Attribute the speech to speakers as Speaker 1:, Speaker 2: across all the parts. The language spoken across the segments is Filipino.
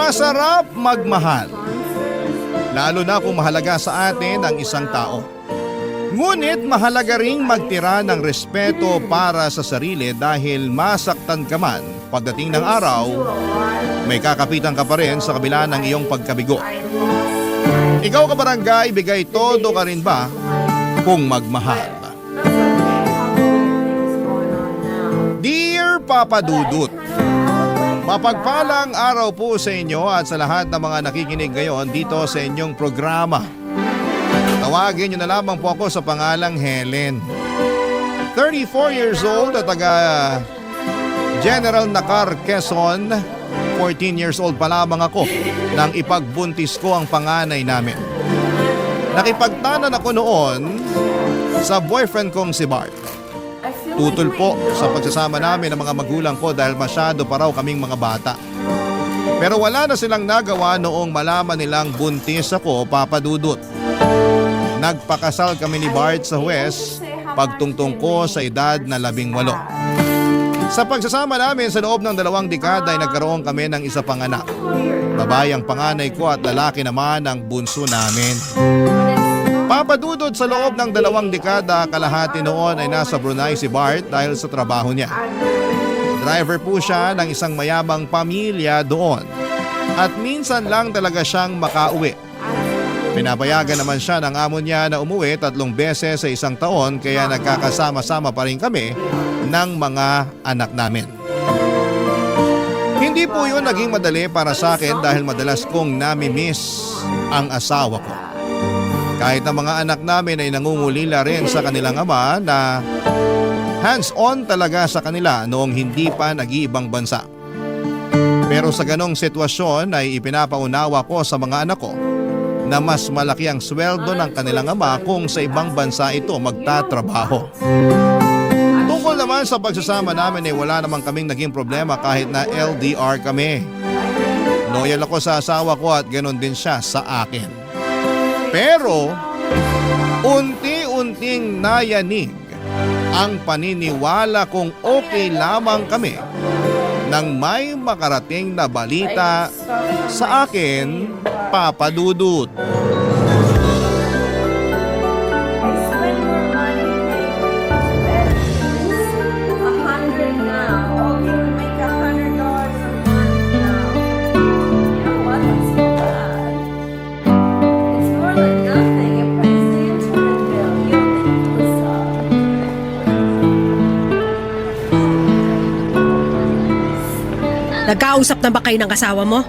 Speaker 1: Masarap magmahal, lalo na kung mahalaga sa atin ang isang tao. Ngunit mahalaga ring magtira ng respeto para sa sarili dahil masaktan ka man pagdating ng araw, may kakapitan ka pa rin sa kabila ng iyong pagkabigo. Ikaw kabarangay, bigay todo ka rin ba kung magmahal? Dear Papa Dudut, mapagpalang araw po sa inyo at sa lahat ng mga nakikinig ngayon dito sa inyong programa. Tawagin niyo na lamang po ako sa pangalang Helen. 34 years old at taga General Nakar, Quezon. 14 years old pa lamang ako nang ipagbuntis ko ang panganay namin. Nakipagtanan ako noon sa boyfriend kong si Bart. Tutol po sa pagsasama namin ng mga magulang ko dahil masyado pa raw kaming mga bata. Pero wala na silang nagawa noong malaman nilang buntis ako, Papa Dudut. Nagpakasal kami ni Bart sa Huwes pagtungtong ko sa edad na 18. Sa pagsasama namin sa loob ng 2 dekada ay nagkaroon kami ng isa pang anak. Babae ang panganay ko at lalaki naman ang bunso namin. Papa Dudut, sa loob ng 2 dekada, kalahati noon ay nasa Brunei si Bart dahil sa trabaho niya. Driver po siya ng isang mayamang pamilya doon at minsan lang talaga siyang makauwi. Pinapayagan naman siya ng amo niya na umuwi 3 beses sa isang taon kaya nagkakasama-sama pa rin kami ng mga anak namin. Hindi po yun naging madali para sa akin dahil madalas kong nami-miss ang asawa ko. Kahit ang mga anak namin ay nangungulila rin sa kanilang ama na hands-on talaga sa kanila noong hindi pa nag-iibang bansa. Pero sa ganong sitwasyon ay ipinapaunawa ko sa mga anak ko na mas malaki ang sweldo ng kanilang ama kung sa ibang bansa ito magtatrabaho. Tungkol naman sa pagsasama namin ay wala naman kaming naging problema kahit na LDR kami. Loyal ako sa asawa ko at ganon din siya sa akin. Pero unti-unting nayanig ang paniniwala kong okay lamang kami nang may makarating na balita sa akin, Papa Dudut.
Speaker 2: Nagkausap na ba kayo ng asawa mo?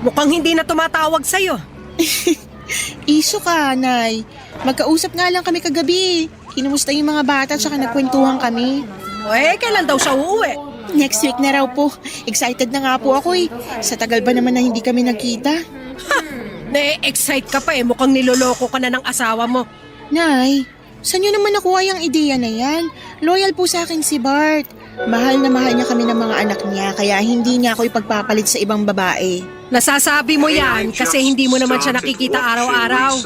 Speaker 2: Mukhang hindi na tumatawag sa'yo.
Speaker 3: Iso ka, Nay. Magkausap nga lang kami kagabi. Kinumusta yung mga bata at saka nagkwentuhan kami.
Speaker 2: Kailan daw siya uuwi?
Speaker 3: Next week na raw po. Excited na nga po ako eh. Sa tagal ba naman na hindi kami nagkita?
Speaker 2: Na-excite ka pa mukhang niloloko ka na ng asawa mo.
Speaker 3: Nay, saan nyo naman nakuha yung ideya na yan? Loyal po sa akin si Bart. Mahal na mahal niya kami ng mga anak niya kaya hindi niya ako ipagpapalit sa ibang babae.
Speaker 2: Nasasabi mo yan kasi hindi mo naman siya nakikita araw-araw.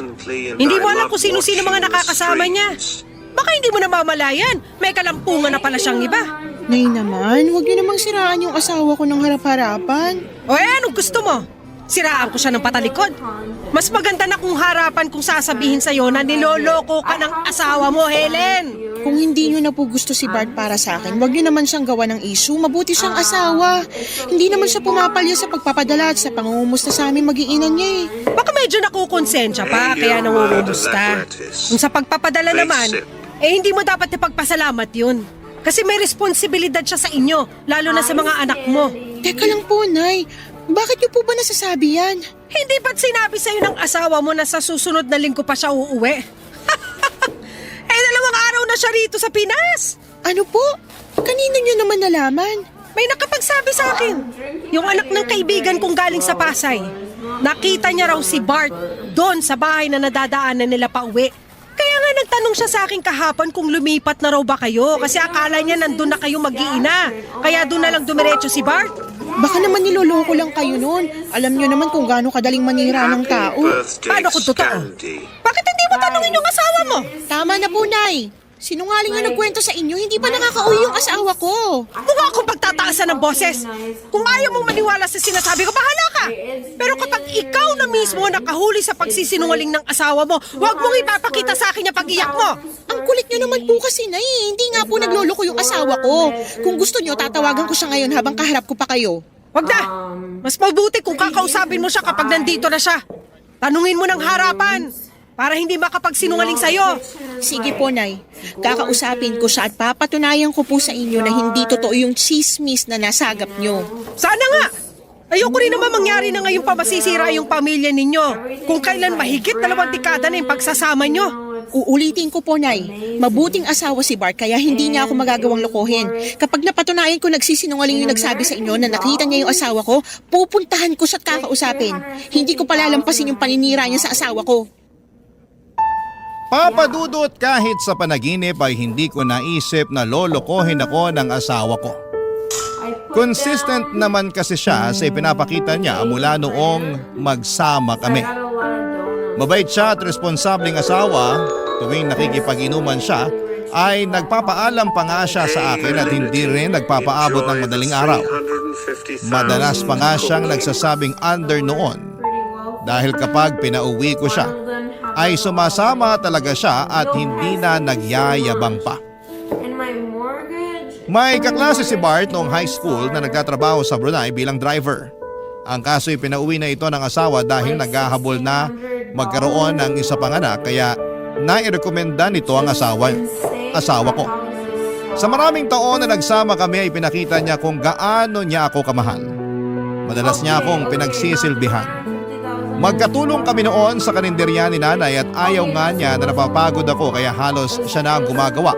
Speaker 2: Hindi mo alam kung sino-sino mga nakakasama niya. Baka hindi mo namamalayan, may kalampungan na pala siyang iba.
Speaker 3: Nay naman, huwag niyo namang siraan yung asawa ko ng harap-harapan.
Speaker 2: Anong gusto mo? Siraan ko siya ng patalikod. Mas maganda na kung harapan kung sasabihin sa'yo na niloloko ka ng asawa mo, Helen.
Speaker 3: Kung hindi nyo na po gusto si Bart para sa akin, huwag nyo naman siyang gawa ng issue. Mabuti siyang asawa. Hindi naman siya pumapalya sa pagpapadala at sa pangungumusta sa aming mag-iinan niya eh.
Speaker 2: Baka medyo nakukonsensya pa kaya nangungumusta. Kung sa pagpapadala naman, hindi mo dapat ipagpasalamat yun. Kasi may responsibilidad siya sa inyo, lalo na sa mga anak mo.
Speaker 3: Teka lang po, Nay. Bakit niyo po ba nasasabi yan?
Speaker 2: Hindi ba't sinabi sa'yo ng asawa mo na sa susunod na linggo pa siya uuwi? 2 araw na siya rito sa Pinas.
Speaker 3: Ano po? Kanino niyo naman nalaman?
Speaker 2: May nakapagsabi sa akin. Yung anak ng kaibigan kong galing sa Pasay. Nakita niya raw si Bart doon sa bahay na nadadaanan nila pa uwi. Kaya nga nagtanong siya sa akin kahapon kung lumipat na raw ba kayo kasi akala niya nandun na kayo mag-iina. Kaya doon na lang dumiretso si Bart.
Speaker 3: Baka naman niloloko lang kayo noon. Alam niyo naman kung gaano kadaling manira ng tao.
Speaker 2: Paano kung totoo? Bakit hindi mo tanongin yung asawa mo?
Speaker 3: Tama na po, Nay. Sinungaling yung nagkwento sa inyo, hindi pa nakakauwi yung asawa ko.
Speaker 2: Mukha akong pagtataasan ng boses. Kung ayaw mong maniwala sa sinasabi ko, bahala ka. Pero kapag ikaw na mismo nakahuli sa pagsisinungaling ng asawa mo, huwag mong ipapakita sa akin yung pag-iyak mo.
Speaker 3: Ang kulit nyo naman po kasi, Nay. Hindi nga po nagloloko yung asawa ko. Kung gusto nyo, tatawagan ko siya ngayon habang kaharap ko pa kayo.
Speaker 2: Wag na. Mas mabuti kung kakausapin mo siya kapag nandito na siya. Tanungin mo ng harapan para hindi makapagsinungaling sa'yo.
Speaker 3: Sige po, Nay. Kakausapin ko siya at papatunayan ko po sa inyo na hindi totoo yung chismis na nasagap nyo.
Speaker 2: Sana nga! Ayoko rin naman mangyari na ngayon pa masisira yung pamilya ninyo. Kung kailan mahigit 2 dekada na yung pagsasama nyo.
Speaker 3: Uulitin ko po, Nay. Mabuting asawa si Bart kaya hindi niya ako magagawang lokohin. Kapag napatunayan ko nagsisinungaling yung nagsabi sa inyo na nakita niya yung asawa ko, pupuntahan ko siya at kakausapin. Hindi ko palalampasin yung paninira niya sa asawa ko.
Speaker 1: Papadudot, kahit sa panaginip ay hindi ko naisip na lolokohin ako ng asawa ko. Consistent naman kasi siya sa ipinapakita niya mula noong magsama kami. Mabait siya at responsabling asawa. Tuwing nakikipag-inuman siya ay nagpapaalam pa nga siya sa akin at hindi rin nagpapaabot ng madaling araw. Madalas pa nga siyang nagsasabing under noon dahil kapag pinauwi ko siya ay sumasama talaga siya at hindi na nagyayabang pa. May kaklase si Bart noong high school na nagtatrabaho sa Brunei bilang driver. Ang kaso'y pinauwi na ito ng asawa dahil naghahabol na magkaroon ng isa pang anak kaya nairekomenda nito ang asawa ko. Sa maraming taon na nagsama kami ay pinakita niya kung gaano niya ako kamahal. Madalas niya akong pinagsisilbihan. Magkatulong kami noon sa karinderya ni nanay at ayaw nga niya na napapagod ako kaya halos siya na ang gumagawa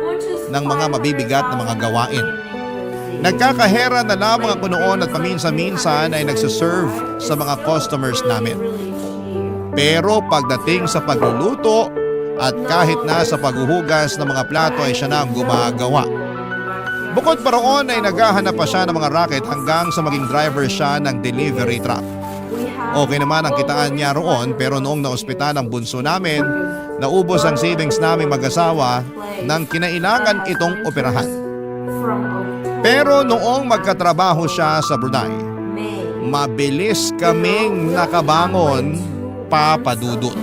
Speaker 1: ng mga mabibigat na mga gawain. Nagkakahera na lamang ako noon at paminsan-minsan ay nagsiserve sa mga customers namin. Pero pagdating sa pagluluto at kahit na sa paghuhugas ng mga plato ay siya na ang gumagawa. Bukod pa roon ay naghahanap pa siya ng mga racket hanggang sa maging driver siya ng delivery truck. Okay naman ang kitaan niya roon pero noong naospital ang bunso namin, naubos ang savings namin mag-asawa nang kinailangan itong operahan. Pero noong magkatrabaho siya sa Brunei, mabilis kaming nakabangon, papadudot.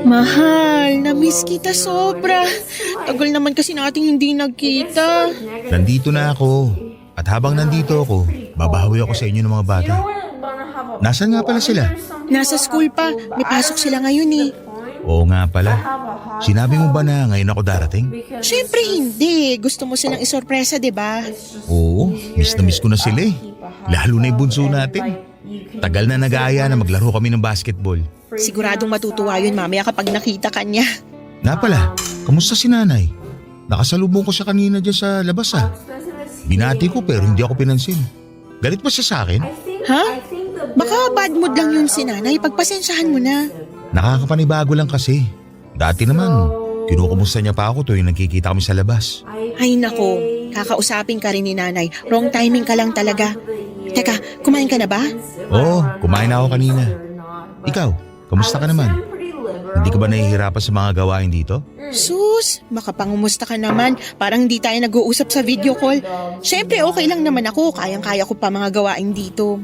Speaker 3: Mahal, na-miss kita sobra. Tagal naman kasi nating hindi nagkita.
Speaker 4: Nandito na ako. At habang nandito ako, babawi ako sa inyo ng mga bata. Nasaan nga pala sila?
Speaker 3: Nasa school pa. May pasok sila ngayon eh.
Speaker 4: Oo nga pala. Sinabi mo ba na ngayon ako darating?
Speaker 3: Siyempre hindi. Gusto mo silang isorpresa, di ba?
Speaker 4: Oo, miss na miss ko na sila eh. Lalo na yung bunso natin. Tagal na nag-aaya na maglaro kami ng basketball.
Speaker 3: Siguradong matutuwa yun mamaya kapag nakita ka niya.
Speaker 4: Na pala, kamusta si nanay? Nakasalubong ko siya kanina dyan sa labas ah. Binati ko pero hindi ako pinansin. Galit ba siya sa akin?
Speaker 3: Ha? Baka bad mood lang yun si nanay. Pagpasensyahan mo na.
Speaker 4: Nakakapanibago lang kasi. Dati naman, kinukumusta niya pa ako tuwing nagkikita kami sa labas.
Speaker 3: Ay nako, kakausapin ka rin ni nanay. Wrong timing ka lang talaga. Teka, kumain ka na ba?
Speaker 4: Oo, kumain na ako kanina. Ikaw, kamusta ka naman? Hindi ka ba nahihirapan sa mga gawain dito?
Speaker 3: Sus, makapangumusta ka naman. Parang hindi tayo nag-uusap sa video call. Siyempre okay lang naman ako. Kayang-kaya ko pa mga gawain dito.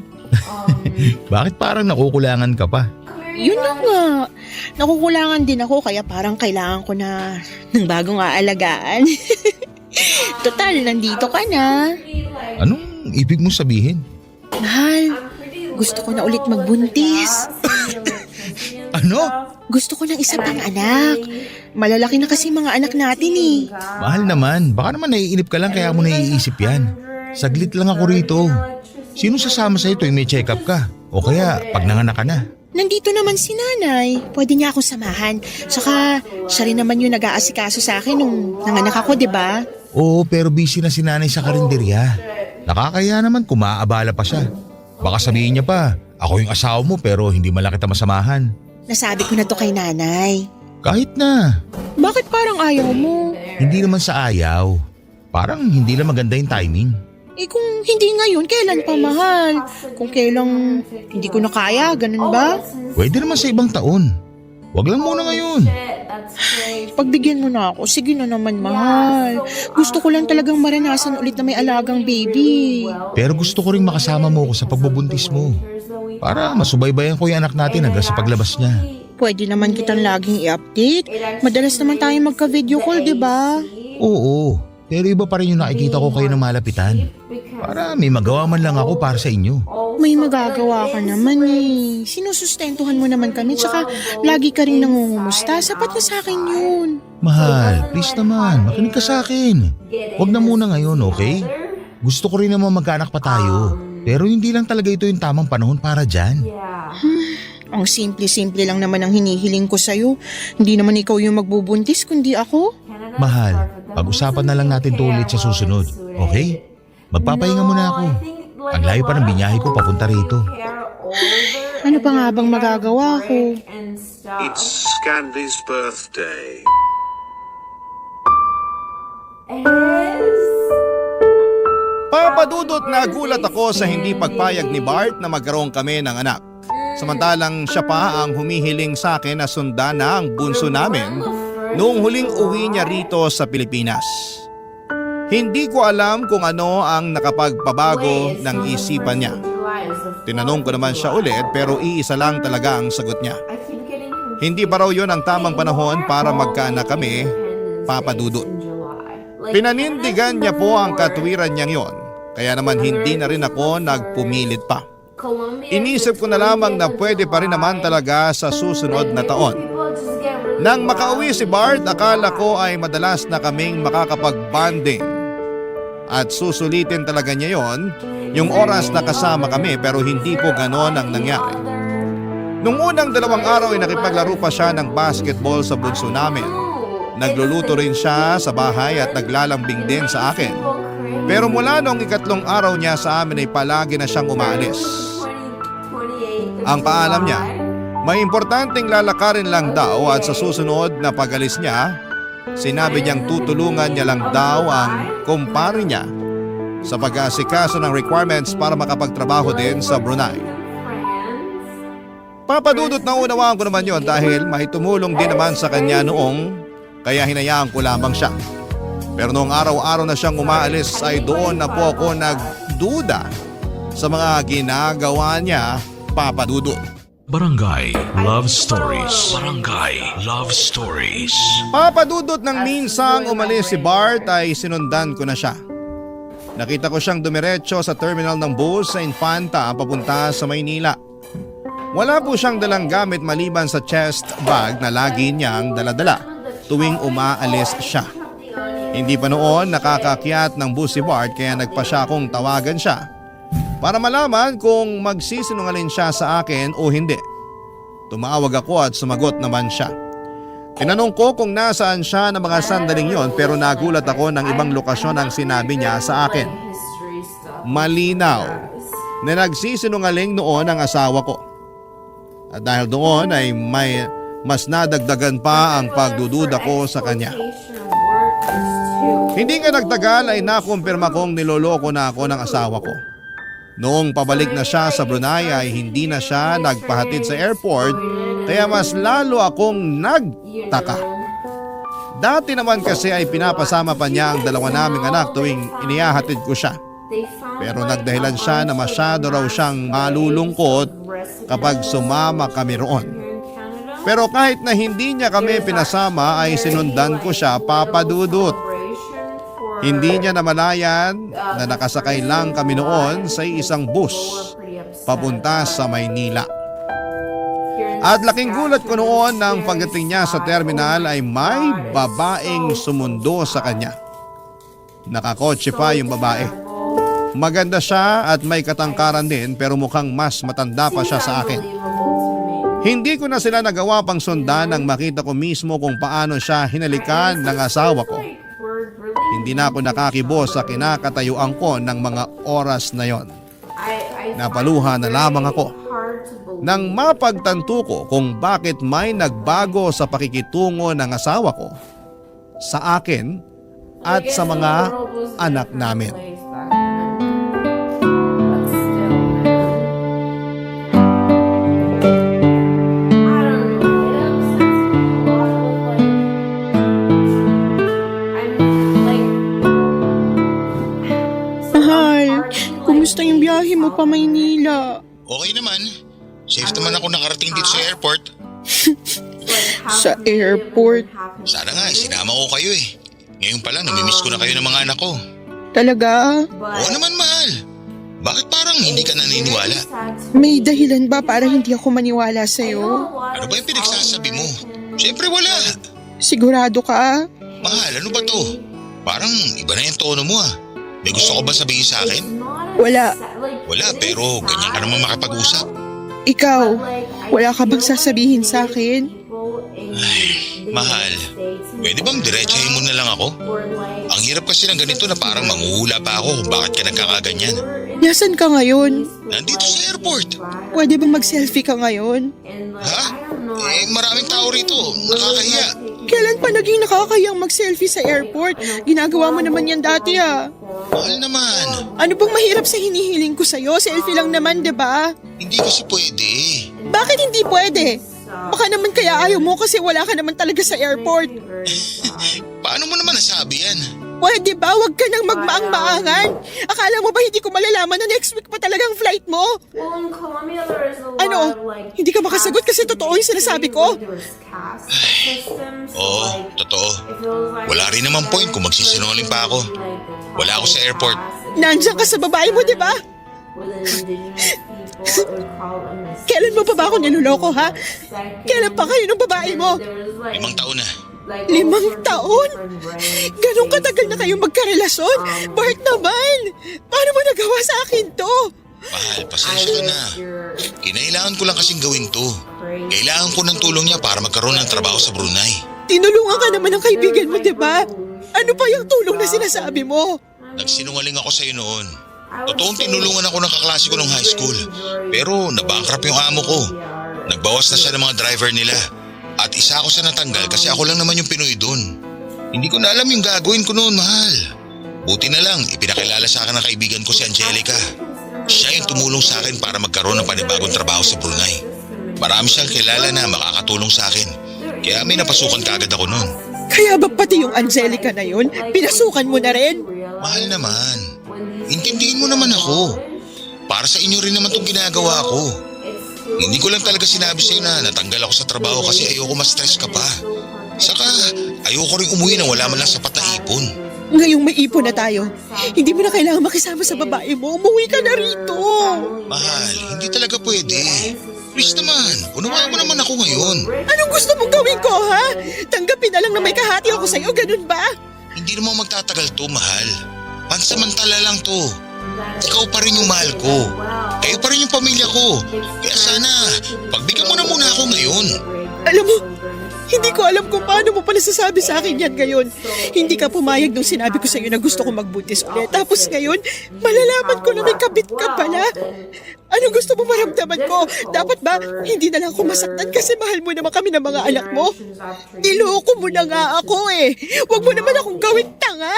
Speaker 4: Bakit parang nakukulangan ka pa?
Speaker 3: Yun na nga. Nakukulangan din ako kaya parang kailangan ko na ng bagong aalagaan. Total, nandito ka na.
Speaker 4: Anong ibig mong sabihin?
Speaker 3: Mahal, gusto ko na ulit magbuntis.
Speaker 4: Ano?
Speaker 3: Gusto ko ng isa pang anak. Malalaki na kasi mga anak natin eh.
Speaker 4: Mahal naman, baka naman naiinip ka lang kaya mo naiisip yan. Saglit lang ako rito. Sino sasama sa'yo tuwing may check-up ka? O kaya pag nanganak ka na?
Speaker 3: Nandito naman si nanay. Pwede niya akong samahan. Saka siya rin naman yung nag-aasikaso sa akin nung nanganak ako, di ba?
Speaker 4: Oo, pero busy na si nanay sa karinderya. Nakakaya naman kung maaabala pa siya. Baka sabihin niya pa, ako yung asawa mo pero hindi man lang kita masamahan.
Speaker 3: Nasabi ko na to kay nanay.
Speaker 4: Kahit na.
Speaker 3: Bakit parang ayaw mo?
Speaker 4: Hindi naman sa ayaw. Parang hindi lang maganda yung timing.
Speaker 3: Eh kung hindi ngayon, kailan pa mahal? Kung kailang hindi ko na kaya, ganun ba?
Speaker 4: Pwede naman sa ibang taon. Wag lang muna ngayon.
Speaker 3: Pagbigyan mo na ako, sige na naman mahal. Gusto ko lang talagang maranasan ulit na may alagang baby.
Speaker 4: Pero gusto ko ring makasama mo ako sa pagbubuntis mo. Para masubaybayan ko yung anak natin hanggang sa paglabas niya.
Speaker 3: Pwede naman kitang laging i-update. Madalas naman tayo magka-video call, di ba?
Speaker 4: Oo, pero iba pa rin yung nakikita ko kayo na malapitan. Para may magawa man lang ako para sa inyo.
Speaker 3: May magagawa ka naman eh. Sinusustentuhan mo naman kami, tsaka lagi ka rin nangungumusta. Sapat na sa akin yun.
Speaker 4: Mahal, please naman, makinig ka sa akin. Huwag na muna ngayon, okay? Gusto ko rin naman magkaanak pa tayo. Pero hindi lang talaga ito yung tamang panahon para dyan.
Speaker 3: Ang simple-simple lang naman ang hinihiling ko sa'yo. Hindi naman ikaw yung magbubuntis, kundi ako.
Speaker 4: Mahal, pag-usapan na lang natin to ulit sa susunod, okay? Magpapahinga muna ako. Ang layo pa ng binyahe ko papunta rito.
Speaker 3: Ano pa nga bang magagawa ko?
Speaker 5: It's Candy's birthday.
Speaker 1: Papadudot na gulat ako sa hindi pagpayag ni Bart na magkaroon kami ng anak. Samantalang siya pa ang humihiling sa akin na sundan na ang bunso namin noong huling uwi niya rito sa Pilipinas. Hindi ko alam kung ano ang nakapagpabago ng isipan niya. Tinanong ko naman siya ulit pero iisa lang talaga ang sagot niya. Hindi pa raw yun ang tamang panahon para magkaanak kami, Papa Dudut. Pinanindigan niya po ang katwiran niyang yon, kaya naman hindi na rin ako nagpumilit pa. Inisip ko na lamang na pwede pa rin naman talaga sa susunod na taon. Nang makauwi si Bart, akala ko ay madalas na kaming makakapag-bonding. At susulitin talaga niya yon, yung oras na kasama kami, pero hindi po ganon ang nangyari. Nung unang 2 araw ay nakipaglaro pa siya ng basketball sa bunso namin. Nagluluto rin siya sa bahay at naglalambing din sa akin. Pero mula nung 3 araw niya sa amin ay palagi na siyang umaalis. Ang paalam niya, may importanteng lalakarin lang daw at sa susunod na pag-alis niya, sinabi niyang tutulungan niya lang daw ang kumpare niya sa pag-aasikaso ng requirements para makapagtrabaho din sa Brunei. Papadudot na unawaan ko naman yon dahil may tumulong din naman sa kanya noong, kaya hinayaan ko lamang siya. Pero noong araw-araw na siyang umaalis ay doon na po ako nagduda sa mga ginagawa niya, Papadudot.
Speaker 6: Barangay Love Stories. Barangay Love Stories.
Speaker 1: Papadudot ng minsang umalis si Bart ay sinundan ko na siya. Nakita ko siyang dumiretso sa terminal ng bus sa Infanta papunta sa Maynila. Wala po siyang dalang gamit maliban sa chest bag na lagi niyang daladala tuwing umaalis siya. Hindi pa noon nakakakyat ng bus si Bart kaya nagpa siya kong tawagan siya para malaman kung magsisinungaling siya sa akin o hindi. Tumawag ako at sumagot naman siya. Tinanong ko kung nasaan siya ng mga sandaling yon pero nagulat ako ng ibang lokasyon ang sinabi niya sa akin. Malinaw na nagsisinungaling noon ang asawa ko. At dahil doon ay may mas nadagdagan pa ang pagdududa ko sa kanya. Hindi nga nagtagal ay nakumpirma kong niloloko na ako ng asawa ko. Noong pabalik na siya sa Brunei ay hindi na siya nagpahatid sa airport kaya mas lalo akong nagtaka. Dati naman kasi ay pinapasama pa niya ang 2 naming anak tuwing inihahatid ko siya. Pero nagdahilan siya na masyado raw siyang malulungkot kapag sumama kami roon. Pero kahit na hindi niya kami pinasama ay sinundan ko siya, Papadudot. Hindi niya namalayan na nakasakay lang kami noon sa isang bus papunta sa Maynila. At laking gulat ko noon nang pagdating niya sa terminal ay may babaeng sumundo sa kanya. Nakakotse pa yung babae. Maganda siya at may katangkaran din pero mukhang mas matanda pa siya sa akin. Hindi ko na sila nagawa pang sundan nang makita ko mismo kung paano siya hinalikan ng asawa ko. Hindi na ako nakakibo sa kinakatayuan ko ng mga oras na yon. Napaluha na lamang ako nang mapagtanto ko kung bakit may nagbago sa pakikitungo ng asawa ko sa akin at sa mga anak namin.
Speaker 3: Mahal, kumusta yung biyahe mo pa Maynila?
Speaker 4: Okay naman. Safe naman ako nakarating dito sa airport.
Speaker 3: Sa airport?
Speaker 4: Sana nga, sinama ko kayo eh. Ngayon pa lang, namimiss ko na kayo ng mga anak ko.
Speaker 3: Talaga?
Speaker 4: Oo naman, mahal. Bakit parang hindi ka naniniwala?
Speaker 3: May dahilan ba para hindi ako maniwala sa'yo?
Speaker 4: Ano ba yung pinagsasabi mo? Siyempre wala.
Speaker 3: Sigurado ka?
Speaker 4: Mahal, ano ba to? Parang iba na yung tono mo ah. May gusto ko ba sabihin sa akin?
Speaker 3: Wala.
Speaker 4: Wala, pero ganyan ka naman makipag-usap.
Speaker 3: Ikaw, wala ka bang sasabihin sa akin?
Speaker 4: Mahal, pwede bang diretsahin mo na lang ako? Ang hirap kasi ng ganito na parang manghuhula pa ako kung bakit ka nagkakaganyan.
Speaker 3: Nasaan ka ngayon?
Speaker 4: Nandito sa airport.
Speaker 3: Pwede bang mag-selfie ka ngayon?
Speaker 4: Ha? Eh, maraming tao rito. Nakakahiya.
Speaker 3: Kailan pa naging nakakayang mag-selfie sa airport? Ginagawa mo naman yan dati ah.
Speaker 4: Mahal naman.
Speaker 3: Ano bang mahirap sa hinihiling ko sa'yo? Selfie lang naman, 'di ba?
Speaker 4: Hindi kasi pwede.
Speaker 3: Bakit hindi pwede? Baka naman kaya ayaw mo kasi wala ka naman talaga sa airport.
Speaker 4: Paano mo naman nasabi yan?
Speaker 3: Pwede ba? Huwag ka nang magmaang-maangan. Akala mo ba hindi ko malalaman na next week pa talagang flight mo? Ano? Hindi ka makasagot kasi totoo yung sinasabi ko?
Speaker 4: Oo, totoo. Wala rin naman point kung magsisinungaling pa ako. Wala ako sa airport.
Speaker 3: Nandiyan ka sa babae mo, di ba? Kailan mo pa ba ako niloloko, ha? Kailan pa kayo ng babae mo?
Speaker 4: 5 taon na.
Speaker 3: 5 taon? Ganong katagal na kayong magkarelasyon? Bart naman! Paano mo nagawa sa akin to?
Speaker 4: Mahal, pasensya ka na. Kinailangan ko lang kasing gawin to. Kailangan ko ng tulong niya para magkaroon ng trabaho sa Brunei.
Speaker 3: Tinulungan ka naman ng kaibigan mo, di ba? Ano pa yung tulong na sinasabi mo?
Speaker 4: Nagsinungaling ako sa'yo noon. Totoong tinulungan ako ng kaklase ko nung high school. Pero nabankrupt yung amo ko. Nagbawas na siya ng mga driver nila. At isa ako sa natanggal kasi ako lang naman yung Pinoy doon. Hindi ko na alam yung gagawin ko noon, mahal. Buti na lang, ipinakilala sa akin ng kaibigan ko si Angelica. Siya yung tumulong sa akin para magkaroon ng panibagong trabaho sa Brunei. Marami siyang kilala na makakatulong sa akin. Kaya may napasukan kaagad ako noon.
Speaker 3: Kaya ba pati yung Angelica na yun, pinasukan mo na rin?
Speaker 4: Mahal naman. Intindihin mo naman ako. Para sa inyo rin naman itong ginagawa ko. Hindi ko lang talaga sinabi sa'yo na natanggal ako sa trabaho kasi ayoko ma-stress ka pa. Saka ayoko rin umuwi nang wala man lang sapat na ipon.
Speaker 3: Ngayong may ipon na tayo, hindi mo na kailangan makisama sa babae mo. Umuwi ka na rito.
Speaker 4: Mahal, hindi talaga pwede. Please naman, unawaan mo naman ako ngayon.
Speaker 3: Anong gusto mong gawin ko, ha? Tanggapin na lang na may kahati ako sa'yo, ganun ba?
Speaker 4: Hindi naman magtatagal to, mahal. Pansamantala lang to. Ikaw pa rin yung mahal ko. Kayo pa rin yung pamilya ko. Kaya sana, pagbigyan mo na muna ako ngayon.
Speaker 3: Alam mo, hindi ko alam kung paano mo pa nasasabi sa akin yan ngayon. Hindi ka pumayag nung sinabi ko sa'yo na gusto ko magbuntis ulit. Tapos ngayon, malalaman ko na may kabit ka pala. Anong gusto mo maramdaman ko? Dapat ba hindi na lang ako masaktan kasi mahal mo naman kami ng mga anak mo? Niloko mo na nga ako eh. Huwag mo naman akong gawing tanga.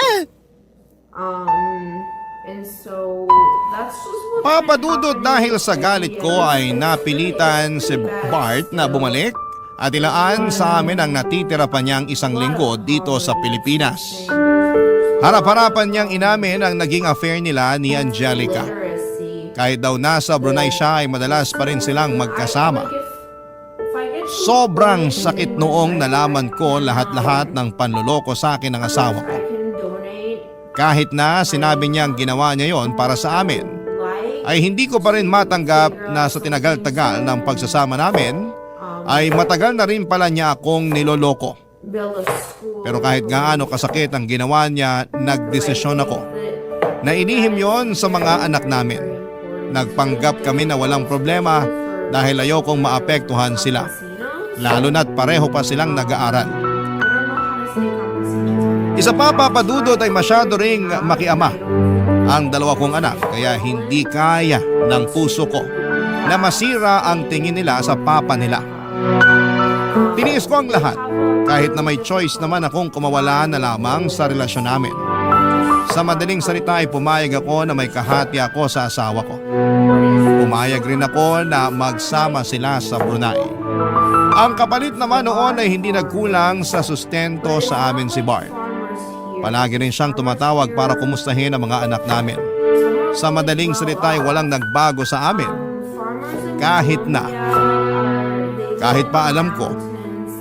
Speaker 1: Papadudot dahil sa galit ko ay napilitan si Bart na bumalik at ilaan sa amin ang natitira pa niyang 1 linggo dito sa Pilipinas. Harap-harapan niyang inamin ang naging affair nila ni Angelica. Kahit daw nasa Brunei siya ay madalas pa rin silang magkasama. Sobrang sakit noong nalaman ko lahat-lahat ng panloloko sa akin ng asawa ko. Kahit na sinabi niyang ginawa niya yon para sa amin, ay hindi ko pa rin matanggap na sa tinagal-tagal ng pagsasama namin, ay matagal na rin pala niya akong niloloko. Pero kahit gaano kasakit ang ginawa niya, nagdesisyon ako na inihim yon sa mga anak namin. Nagpanggap kami na walang problema dahil ayokong maapektuhan sila. Lalo na't pareho pa silang nag-aaral. Isa pa, papadudot, ay masyado ring makiama ang 2 kong anak kaya hindi kaya ng puso ko na masira ang tingin nila sa papa nila. Tiniis ko ang lahat Kahit na may choice naman akong kumawala na lamang sa relasyon namin. Sa madaling salita ay pumayag ako na may kahati ako sa asawa ko. Pumayag rin ako na magsama sila sa Brunei. Ang kapalit naman noon ay hindi nagkulang sa sustento sa amin si Bart. Palagi rin siyang tumatawag para kumustahin ang mga anak namin. Sa madaling salita ay walang nagbago sa amin. Kahit pa alam ko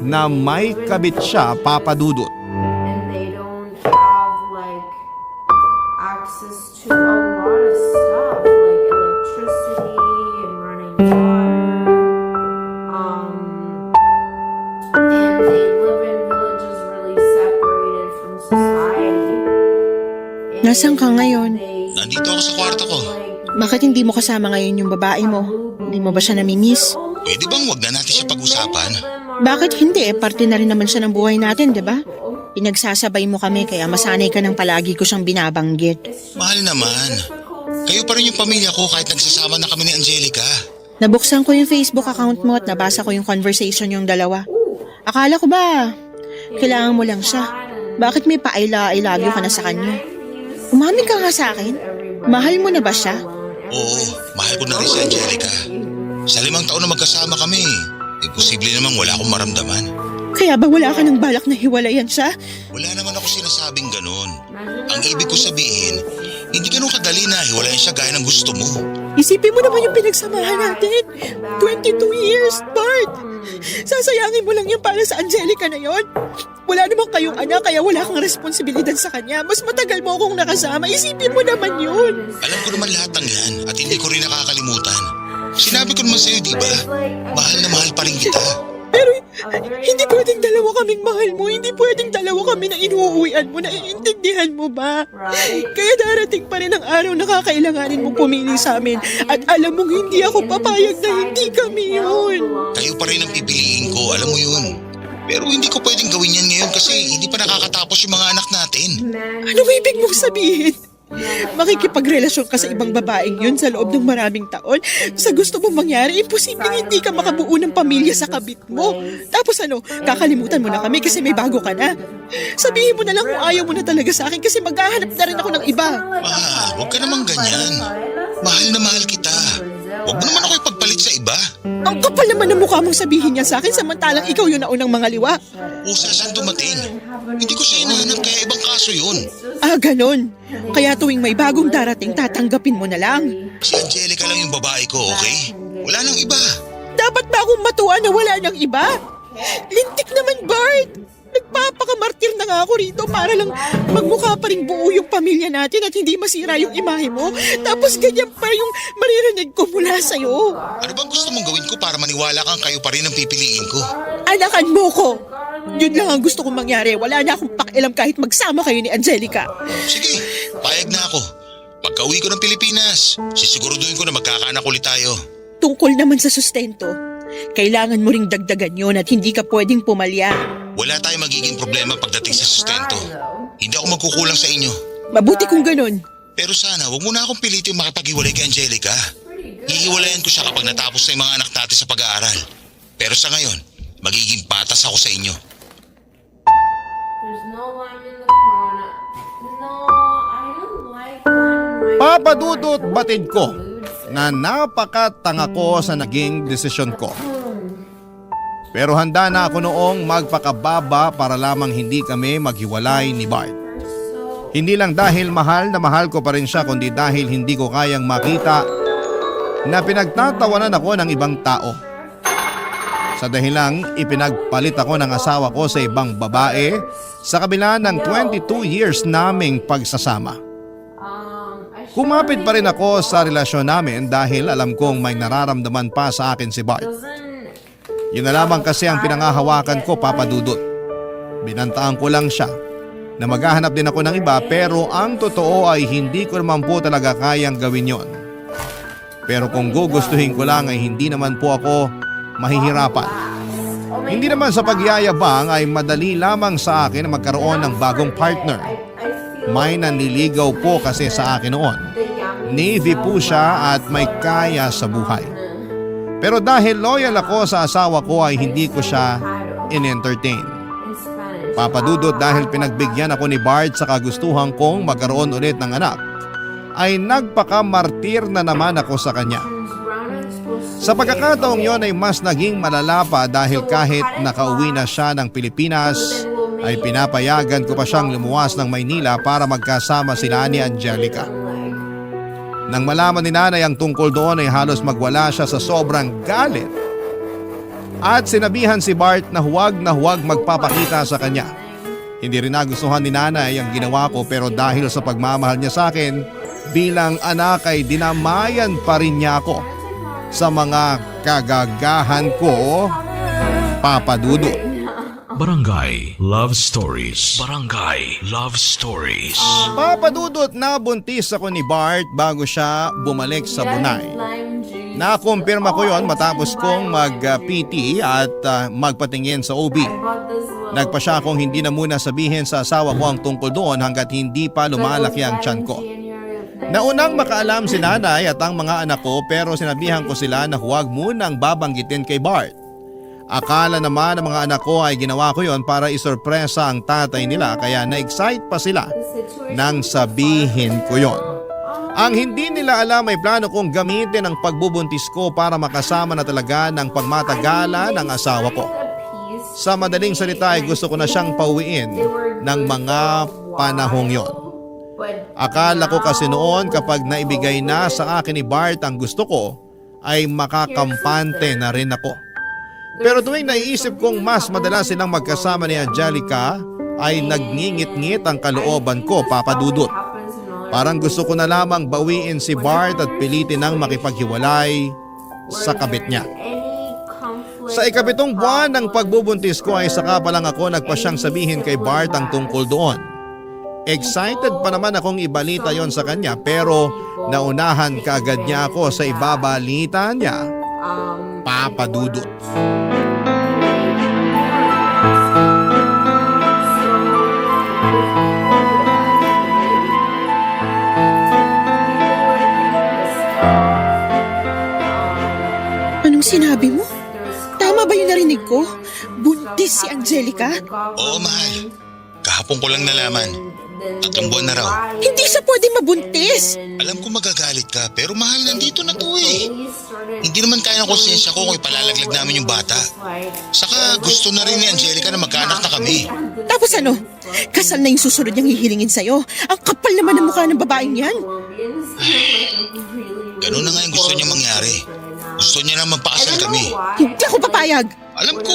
Speaker 1: na may kabit siya, Papa Dudut.
Speaker 7: and they don't have like access to a lot of stuff like electricity and running water. And they live in villages really separated from society. And
Speaker 3: Nasaan ka ngayon?
Speaker 7: they
Speaker 4: Nandito ako sa kwarto ko.
Speaker 3: Bakit hindi mo kasama ngayon yung babae mo? Hindi mo ba siya namimiss?
Speaker 4: Pwede bang wag na natin siya pag-usapan?
Speaker 3: Bakit hindi? Parte na rin naman siya ng buhay natin, di ba? Pinagsasabay mo kami kaya masanay ka ng palagi ko siyang binabanggit.
Speaker 4: Mahal naman. Kayo pa rin yung pamilya ko kahit nagsasama na kami ni Angelica.
Speaker 3: Nabuksan ko yung Facebook account mo at nabasa ko yung conversation yung dalawa. Akala ko ba, kailangan mo lang siya. Bakit may pa-I love you ka na sa kanya? Umamin ka nga sa akin. Mahal mo na ba siya?
Speaker 4: Oo, mahal ko na rin si Angelica. Sa 5 taon na magkasama kami, imposible namang wala akong maramdaman.
Speaker 3: Kaya ba wala ka ng balak na hiwalayan siya?
Speaker 4: Wala naman ako sinasabing ganun. Ang ibig ko sabihin, hindi ganun kadali na hiwalayan siya gaya ng gusto mo.
Speaker 3: Isipin mo naman yung pinagsamahan natin. 22 years, Bart! Sasayangin mo lang yan para sa Angelica na yon. Wala naman kayong anak kaya wala kang responsibilidad sa kanya. Mas matagal mo akong nakasama. Isipin mo naman yun.
Speaker 4: Alam ko naman lahat ng yan at hindi ko rin nakakalimutan. Sinabi ko naman sa'yo, di ba? Mahal na mahal pa rin kita.
Speaker 3: Pero hindi pwedeng dalawa kaming mahal mo. Hindi pwedeng dalawa kami na inuuwian mo. Naiintindihan mo ba? Kaya darating pa rin ang araw na kakailanganin mong pumili sa amin. At alam mong hindi ako papayag na hindi kami yun.
Speaker 4: Kayo pa rin ang pipiliin ko, alam mo yun. Pero hindi ko pwedeng gawin yan ngayon kasi hindi pa nakakatapos yung mga anak natin.
Speaker 3: Anong ibig mong sabihin? Makikipagrelasyon ka sa ibang babaeng yun sa loob ng maraming taon. Sa gusto mong mangyari, imposibleng hindi ka makabuo ng pamilya sa kabit mo. Tapos ano, kakalimutan mo na kami kasi may bago ka na. Sabihin mo na lang kung ayaw mo na talaga sa akin kasi maghahanap na rin ako ng iba.
Speaker 4: Mahal, huwag ka namang ganyan. Mahal na mahal kita. Huwag mo naman ako ipagpalit sa iba.
Speaker 3: Ang kapal naman ng mukha mong sabihin niya sa akin samantalang ikaw yung naunang mga liwa.
Speaker 4: Usa saan dumating. Hindi ko siya hinahanap kaya ibang kaso yun.
Speaker 3: Ah, ganon. Kaya tuwing may bagong darating, tatanggapin mo na lang.
Speaker 4: Si Angelica lang yung babae ko, okay? Wala nang iba.
Speaker 3: Dapat ba akong matuwa na wala nang iba? Lintik naman, Bart! Nagpapakamartir na nga ako rito para lang magmukha pa rin buo yung pamilya natin at hindi masira yung imahe mo. Tapos ganyan pa yung maririnig ko mula sa'yo.
Speaker 4: Ano bang gusto mong gawin ko para maniwala kang kayo pa rin ang pipiliin ko?
Speaker 3: Anakan mo ko! Yun lang ang gusto kong mangyari. Wala na akong pakialam kahit magsama kayo ni Angelica.
Speaker 4: Sige, payag na ako. Pagka-uwi ko ng Pilipinas, sisiguraduhin ko na magkakaanak ulit tayo.
Speaker 3: Tungkol naman sa sustento, kailangan mo ring dagdagan yon at hindi ka pwedeng pumalya.
Speaker 4: Wala tayong magiging problema pagdating sa sustento. Hindi ako magkukulang sa inyo.
Speaker 3: Mabuti kung ganun.
Speaker 4: Pero sana, wag mo na akong pilitin makipag-hiwalay kay Angelica. Hihiwalayan ko siya kapag natapos na yung mga anak natin sa pag-aaral. Pero sa ngayon, magiging patas ako sa inyo.
Speaker 7: There's no lime in the corona. No, I don't like when my
Speaker 1: Papa Dudut, batid ko na napakatanga ko sa naging desisyon ko. Pero handa na ako noong magpakababa para lamang hindi kami maghiwalay ni Bart. Hindi lang dahil mahal na mahal ko pa rin siya kundi dahil hindi ko kayang makita na pinagtatawanan ako ng ibang tao. Sa dahilang ipinagpalit ako ng asawa ko sa ibang babae sa kabila ng 22 years naming pagsasama. Kumapit pa rin ako sa relasyon namin dahil alam kong may nararamdaman pa sa akin si Bart. Yun na lamang kasi ang pinangahawakan ko, Papa Dudut. Binantaan ko lang siya na maghahanap din ako ng iba pero ang totoo ay hindi ko naman po talaga kayang gawin yon. Pero kung gugustuhin ko lang ay hindi naman po ako mahihirapan. Hindi naman sa pagyayabang ay madali lamang sa akin na magkaroon ng bagong partner. May nanliligaw po kasi sa akin noon. Navy po siya at may kaya sa buhay. Pero dahil loyal ako sa asawa ko ay hindi ko siya in-entertain. Papadudot, dahil pinagbigyan ako ni Bart sa kagustuhan kong magkaroon ulit ng anak, ay nagpakamartir na naman ako sa kanya. Sa pagkakataong yon ay mas naging malala pa dahil kahit nakauwi na siya ng Pilipinas, ay pinapayagan ko pa siyang lumuwas ng Maynila para magkasama sila ni Angelica. Nang malaman ni nanay ang tungkol doon ay halos magwala siya sa sobrang galit. At sinabihan si Bart na huwag magpapakita sa kanya. Hindi rin nagustuhan ni nanay ang ginawa ko, pero dahil sa pagmamahal niya sa akin bilang anak ay dinamayan pa rin niya ako sa mga kagagahan ko, Papa Dudut.
Speaker 6: Barangay Love Stories. Barangay Love Stories.
Speaker 1: Papa Dudut, nabuntis ako ni Bart bago siya bumalik sa Bunay. Nakumpirma ko yon matapos kong mag-PT at magpatingin sa OB. Nagpa siya akong hindi na muna sabihin sa asawa ko ang tungkol doon hanggat hindi pa lumalaki ang tiyan ko. Naunang makaalam si nanay at ang mga anak ko, pero sinabihan ko sila na huwag munang babanggitin kay Bart. Akala naman ng mga anak ko ay ginawa ko yon para isorpresa ang tatay nila, kaya na-excite pa sila nang sabihin ko yon. Ang hindi nila alam ay plano kong gamitin ang pagbubuntis ko para makasama na talaga ng pagmatagalan ng asawa ko. Sa madaling salita ay gusto ko na siyang pauwiin ng mga panahong yon. Akala ko kasi noon kapag naibigay na sa akin ni Bart ang gusto ko ay makakampante na rin ako. Pero tuwing naiisip kong mas madalas silang magkasama ni Angelica ay nagngingit-ngit ang kalooban ko, Papa Dudut. Parang gusto ko na lamang bawiin si Bart at pilitin ng makipaghiwalay sa kabit niya. Sa ikapitong buwan ng pagbubuntis ko ay saka pa lang ako nagpasyang sabihin kay Bart ang tungkol doon. Excited pa naman akong ibalita yon sa kanya, pero naunahan kaagad niya ako sa ibabalita niya, Papa Dudut.
Speaker 3: Anong sinabi mo? Tama ba yung narinig ko? Buntis si Angelica?
Speaker 4: Oo, mahal. Kahapon ko lang nalaman. 3 buwan na raw.
Speaker 3: Hindi siya pwede mabuntis.
Speaker 4: Alam ko magagalit ka, pero mahal, nandito na to eh. Hindi naman kaya ng konsensya ko kung ipalalaglag namin yung bata. Saka gusto na rin ni Angelica na magkaanak na kami.
Speaker 3: Tapos ano? Kasal na yung susunod niyang hihilingin sa'yo. Ang kapal naman ng mukha ng babaeng yan.
Speaker 4: Ganun na nga yung gusto niya mangyari. Gusto niya na magpakasal kami.
Speaker 3: Hindi ako papayag.
Speaker 4: Alam ko,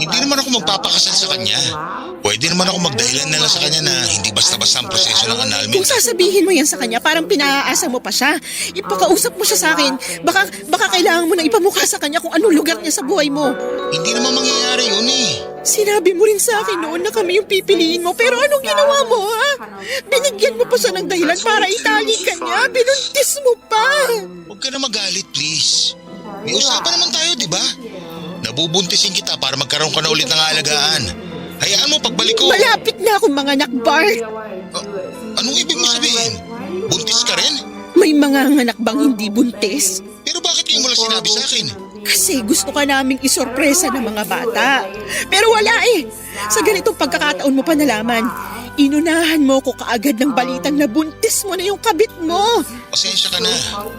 Speaker 4: hindi naman ako magpapakasal sa kanya. Pwede naman ako magdahilan na lang sa kanya na hindi basta-basta ang proseso ng annulment.
Speaker 3: Kung sasabihin mo yan sa kanya, parang pinaaasa mo pa siya. Ipakausap mo siya sa akin. Baka kailangan mo na ipamukha sa kanya kung anong lugar niya sa buhay mo.
Speaker 4: Hindi naman mangyayari yun eh.
Speaker 3: Sinabi mo rin sa akin noon na kami yung pipiliin mo, pero anong ginawa mo, ha? Binigyan mo pa siya ng dahilan para itali ka niya. Binuntis mo pa.
Speaker 4: Huwag ka na magalit, please. May usapan naman tayo, di ba? Nabubuntisin kita para magkaroon ka na ulit ng aalagaan. Hayaan mo pagbalik ko.
Speaker 3: Malapit na akong mga anak, Bart.
Speaker 4: Anong ibig mo sabihin? Buntis ka rin?
Speaker 3: May mga anak bang hindi buntis?
Speaker 4: Pero bakit ngayon mo lang sinabi sa akin?
Speaker 3: Kasi gusto ka naming isorpresa ng mga bata. Pero wala eh. Sa ganitong pagkakataon mo pa nalaman. Inunahan mo ko kaagad ng balitang na buntis mo na yung kabit mo.
Speaker 4: Pasensya ka na.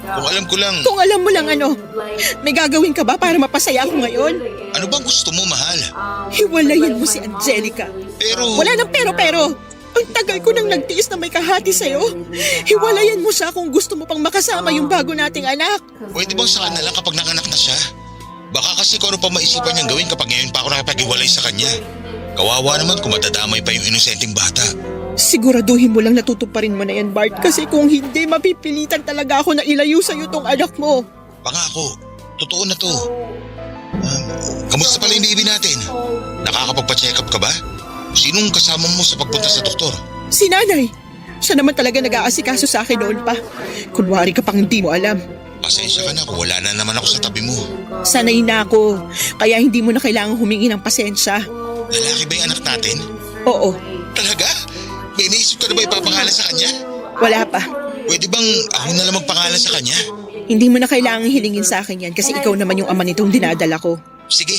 Speaker 4: Kung alam ko lang,
Speaker 3: Kung alam mo lang ano, may gagawin ka ba para mapasaya ako ngayon?
Speaker 4: ano bang gusto mo, mahal?
Speaker 3: Hiwalayin mo si Angelica.
Speaker 4: Pero,
Speaker 3: Wala nang pero. Ang tagal ko nang nagtiis na may kahati sa'yo. Hiwalayan mo siya kung gusto mo pang makasama yung bago nating anak.
Speaker 4: pwede bang saka na lang kapag nanganak na siya? Baka kasi kung ano pa maisipan niyang gawin kapag ngayon pa ako nakipag-iwalay sa kanya. Kawawa naman kung matadamay pa yung inosenteng bata.
Speaker 3: Siguraduhin mo lang natutuparin mo na yan, Bart. Kasi kung hindi, mapipilitan talaga ako na ilayo sa'yo tong anak mo.
Speaker 4: Pangako, totoo na to. Kamusta pala yung baby natin? Nakakapagpa-check up ka ba? Sinong kasama mo sa pagpunta sa doktor?
Speaker 3: Si nanay. Siya naman talaga nag-aasikaso sa akin noon pa. Kunwari ka pang hindi mo alam.
Speaker 4: Pasensya ka na kung wala na naman ako sa tabi mo.
Speaker 3: Sanay na ako. Kaya hindi mo na kailangang humingi ng pasensya.
Speaker 4: Lalaki ba yung anak natin?
Speaker 3: Oo.
Speaker 4: Talaga? May naisip ka na ba ipapangalan sa kanya?
Speaker 3: Wala pa.
Speaker 4: Pwede bang ako na lang magpangalan sa kanya?
Speaker 3: Hindi mo na kailangang hilingin sa akin yan kasi ikaw naman yung ama nitong dinadala ko.
Speaker 4: Sige,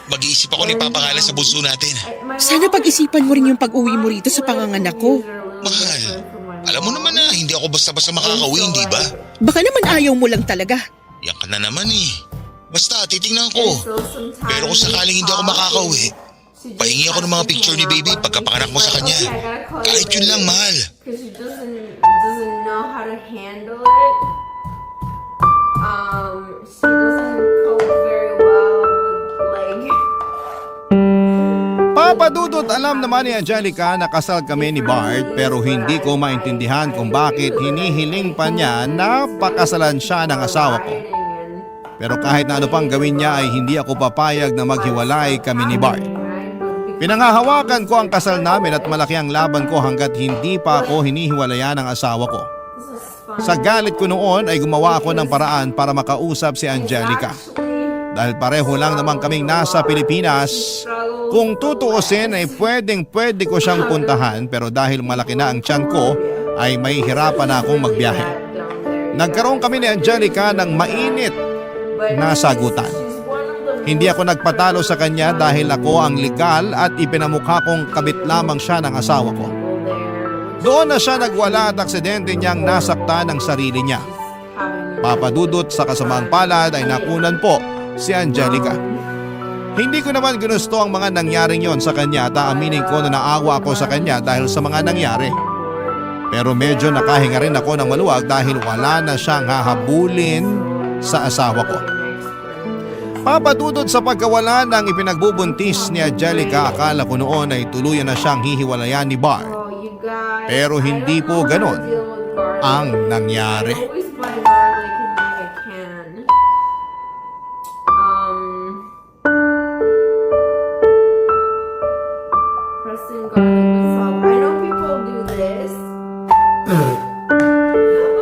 Speaker 4: mag-iisip ako ng ipapangalan sa bunso natin.
Speaker 3: Sana pag-isipan mo rin yung pag-uwi mo rito sa panganganak ko.
Speaker 4: Mahal, alam mo naman na hindi ako basta-basta makakauwi, di ba?
Speaker 3: Baka naman ayaw mo lang talaga.
Speaker 4: Yan ka na naman eh. Basta, titingnan ko. Pero kung sakaling hindi ako makakauwi, pahingi ako ng mga picture ni baby pagkapanganak mo sa kanya. Kahit yun lang, mahal.
Speaker 7: Because she doesn't know how to handle it. She doesn't cope very well with like.
Speaker 1: Papadudot, alam naman ni Angelica na kasal kami ni Bart pero hindi ko maintindihan kung bakit hinihiling pa niya na pakasalan siya ng asawa ko. Pero kahit na ano pang gawin niya ay hindi ako papayag na maghiwalay kami ni Bart. Pinangahawakan ko ang kasal namin at malaki ang laban ko hanggat hindi pa ako hinihiwalayan ng asawa ko. Sa galit ko noon ay gumawa ako ng paraan para makausap si Angelica. Dahil pareho lang naman kaming nasa Pilipinas, kung tutuusin ay pwede ko siyang puntahan pero dahil malaki na ang tiyan ko ay may hirapan na akong magbiyahe. Nagkaroon kami ni Angelica ng mainit na sagutan. Hindi ako nagpatalo sa kanya dahil ako ang legal at ipinamukha kong kabit lamang siya ng asawa ko. Doon na siya nagwala at aksidente niyang nasaktan ang sarili niya. Papadudot sa kasamaang palad ay nakunan po si Angelica. Hindi ko naman ginusto ang mga nangyaring yon sa kanya at aaminin ko na naawa ako sa kanya dahil sa mga nangyari. Pero medyo nakahinga rin ako ng maluwag dahil wala na siyang hahabulin sa asawa ko. Papadudod sa pagkawala ng ipinagbubuntis ni Angelica, akala ko noon ay tuluyan na siyang hihiwalayan ni Bart. Pero hindi po ganon ang nangyari.
Speaker 7: Always buy garlic in like a can. Pressing garlic with salt. I know people do this.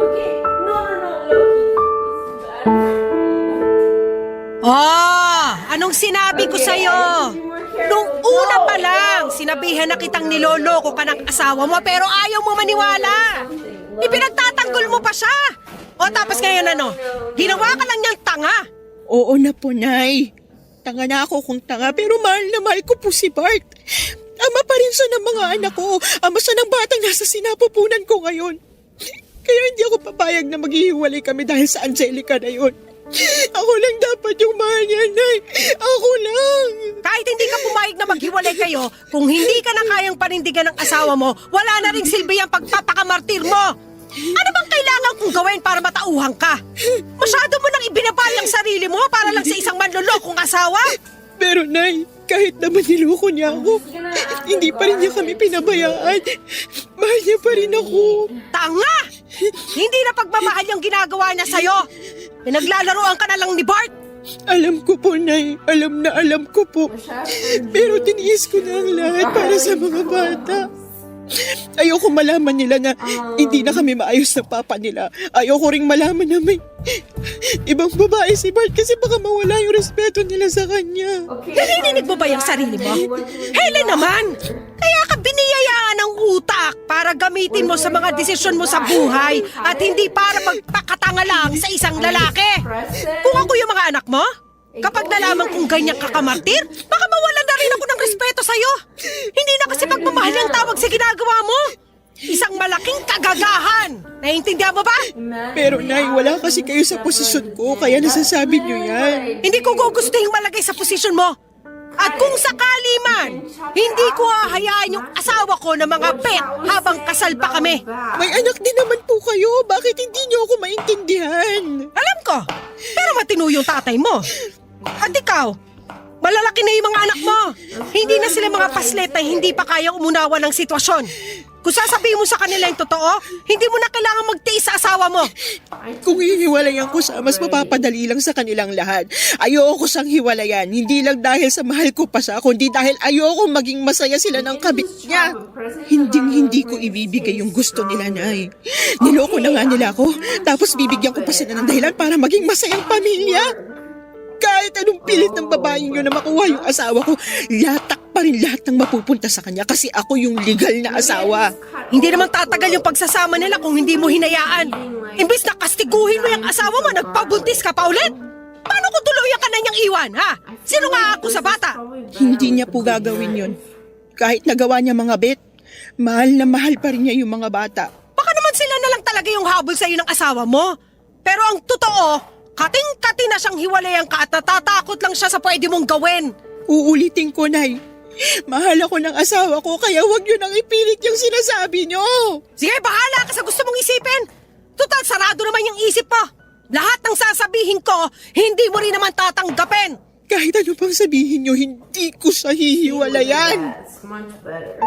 Speaker 7: Okay, no, Loki. This is bad for me.
Speaker 2: Anong sinabi ko sa'yo? Nung una pa lang, sinabihan na kitang niloloko ka ng asawa mo pero ayaw mo maniwala. Ipinagtatanggol mo pa siya. O tapos ngayon ano? Ginawa ka lang niyang tanga.
Speaker 3: Oo na po, Nay. Tanga na ako kung tanga pero mahal na mahal ko po si Bart. Ama pa rin siya ng mga anak ko. Ama siya ng batang nasa sinapupunan ko ngayon. Kaya hindi ako papayag na maghihiwalay kami dahil sa Angelica na yun. Ako lang dapat yung mahal niya, Nay. Ako lang.
Speaker 2: Kahit hindi ka pumayag na maghiwalay kayo, kung hindi ka na kayang panindigan ng asawa mo, wala na ring silbi ang pagpapakamartir mo. Ano bang kailangan kong gawin para matauhan ka? Masyado mo nang ibinabal ang sarili mo para lang sa isang manlolokong asawa?
Speaker 3: Pero, Nay, kahit naman niloko niya ako, hindi pa rin niya kami pinabayaan. Mahal niya pa rin ako.
Speaker 2: Tanga! Hindi na pagmamahal yung ginagawa niya sa'yo. Pinaglalaroan ka na lang ni Bart.
Speaker 3: Alam ko po, Nay. Alam ko po. Pero tiniis ko na ang lahat para sa mga bata. Ayoko malaman nila na hindi na kami maayos ng papa nila. Ayoko ring malaman na may ibang babae si Bart kasi baka mawala yung respeto nila sa kanya.
Speaker 2: Narinig mo ba yung sarili mo? Helen naman! Kaya ka biniyayaan ng utak para gamitin mo sa mga desisyon mo sa buhay at hindi para magpakatanga lang sa isang lalaki. Kung ako yung mga anak mo, kapag nalaman kong ganyan kakamartir, baka mawalan na rin ako ng respeto sa'yo. Hindi na kasi pagmamahal ang tawag sa ginagawa mo. Isang malaking kagagahan. Naiintindihan mo ba?
Speaker 3: Pero, Nay, wala kasi kayo sa posisyon ko kaya nasasabi niyo yan.
Speaker 2: Hindi ko gugustuhin malagay sa posisyon mo. At kung sakali man, hindi ko hahayaan yung asawa ko na mga pet habang kasal pa kami.
Speaker 3: May anak din naman po kayo. Bakit hindi niyo ako maintindihan?
Speaker 2: Alam ko, pero matino yung tatay mo. At ikaw, malalaki na yung mga anak mo. Hindi na sila mga paslet na hindi pa kayang umunawa ng sitwasyon. Kung sasabihin mo sa kanila yung totoo, hindi mo na kailangan magtiis sa asawa mo.
Speaker 3: Kung hihiwalayan ko siya, mas mapapadali lang sa kanilang lahat. Ayoko siyang hiwalayan, hindi lang dahil sa mahal ko pa siya, kundi dahil ayoko maging masaya sila ng kabit niya. Hindi ko ibibigay yung gusto nila, Nay. Niloko na nga nila ako, tapos bibigyan ko pa sila ng dahilan para maging masayang pamilya. Kahit anong pilit ng babaeng yun na makuha yung asawa ko, latak pa rin lahat ng mapupunta sa kanya kasi ako yung legal na asawa.
Speaker 2: Hindi naman tatagal yung pagsasama nila kung hindi mo hinayaan. Imbis na kastiguhin mo yung asawa mo, nagpabuntis ka pa ulit. Paano kung tuluyan ka na niyang iwan, ha? Sino nga ako sa bata?
Speaker 3: Hindi niya po gagawin yun. Kahit nagawa niya mga bet, mahal na mahal pa rin niya yung mga bata.
Speaker 2: Baka naman sila na lang talaga yung habol sa'yo ng asawa mo. Pero ang totoo, kating-kati na siyang hiwalayan ka at natatakot lang siya sa pwede mong gawin.
Speaker 3: Uulitin ko, Nay. Mahal ako ng asawa ko, kaya huwag niyo nang ipilit yung sinasabi niyo.
Speaker 2: Sige, bahala ka sa gusto mong isipin. Total, sarado naman yung isip mo. Lahat ng sasabihin ko, hindi mo rin naman tatanggapin.
Speaker 3: Kahit ano pang sabihin niyo, hindi ko siya hihiwalayan.
Speaker 7: That's much better.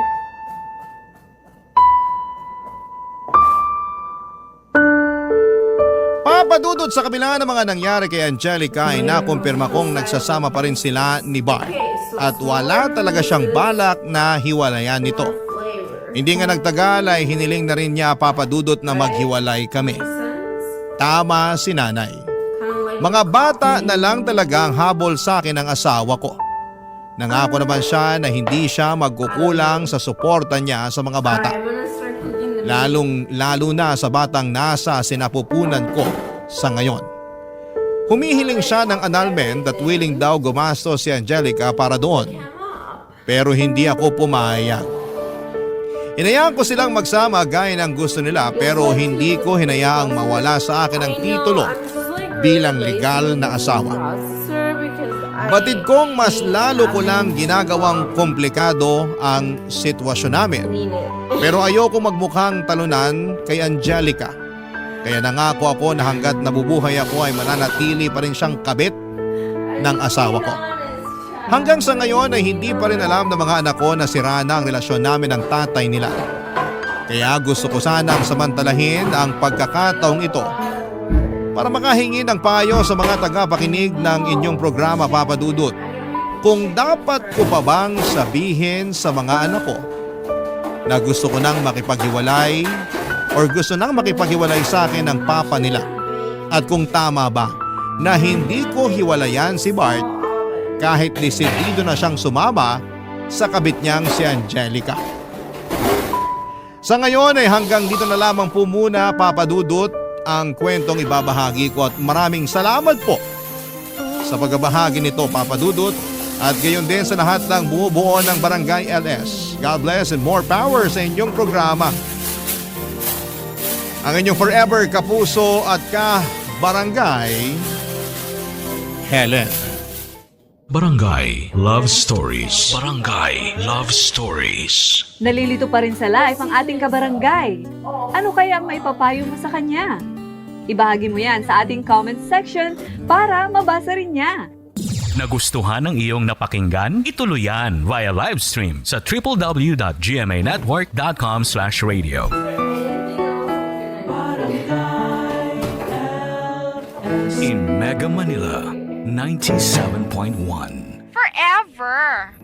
Speaker 1: Papadudod sa kabila ng mga nangyari kay Angelica ay nakumpirma kong nagsasama pa rin sila ni Bart at wala talaga siyang balak na hiwalayan nito.
Speaker 7: Flavor.
Speaker 1: Hindi nga nagtagal ay hiniling na rin niya papadudot na maghiwalay kami. Tama si nanay. Mga bata na lang talaga ang habol sa akin ng asawa ko. Nangako naman siya na hindi siya magkukulang sa suporta niya sa mga bata.
Speaker 7: I'm gonna start cooking the
Speaker 1: Lalo na sa batang nasa sinapupunan ko sa ngayon. Humihiling siya ng annulment at willing daw gumastos si Angelica para doon. Pero hindi ako pumayag. Hinayaan ko silang magsama gaya ng gusto nila pero hindi ko hinayaang mawala sa akin ang titulo bilang legal na asawa. Batid kong mas lalo ko lang ginagawang komplikado ang sitwasyon namin. Pero ayoko magmukhang talunan kay Angelica. Kaya nangako ako na hanggat nabubuhay ako ay mananatili pa rin siyang kabit ng asawa ko. Hanggang sa ngayon ay hindi pa rin alam ng mga anak ko na sira na ang relasyon namin ng tatay nila. Kaya gusto ko sanang samantalahin ang pagkakataong ito para makahingi ng payo sa mga tagapakinig ng inyong programa, Papa Dudut. Kung dapat ko pa bang sabihin sa mga anak ko na gusto ko nang makipaghiwalay or gusto nang makipaghiwalay sa akin ng papa nila. At kung tama ba na hindi ko hiwalayan si Bart kahit desidido na siyang sumama sa kabit niyang si Angelica. Sa ngayon ay hanggang dito na lamang po muna, Papa Dudut, ang kwentong ibabahagi ko at maraming salamat po sa pagbabahagi nito, Papa Dudut, at gayon din sa lahat ng bumubuo ng Barangay LS. God bless and more power sa inyong programa. Ang inyong forever kapuso at ka-barangay, Helen.
Speaker 6: Barangay Love Stories. Barangay Love Stories.
Speaker 8: Nalilito pa rin sa life ang ating kabarangay. Ano kaya ang maipapayo mo sa kanya? Ibahagi mo yan sa ating comment section para mabasa rin niya.
Speaker 9: Nagustuhan ng iyong napakinggan? Ituloy yan via live stream sa www.gmanetwork.com/radio. In Mega Manila, 97.1.
Speaker 10: Forever.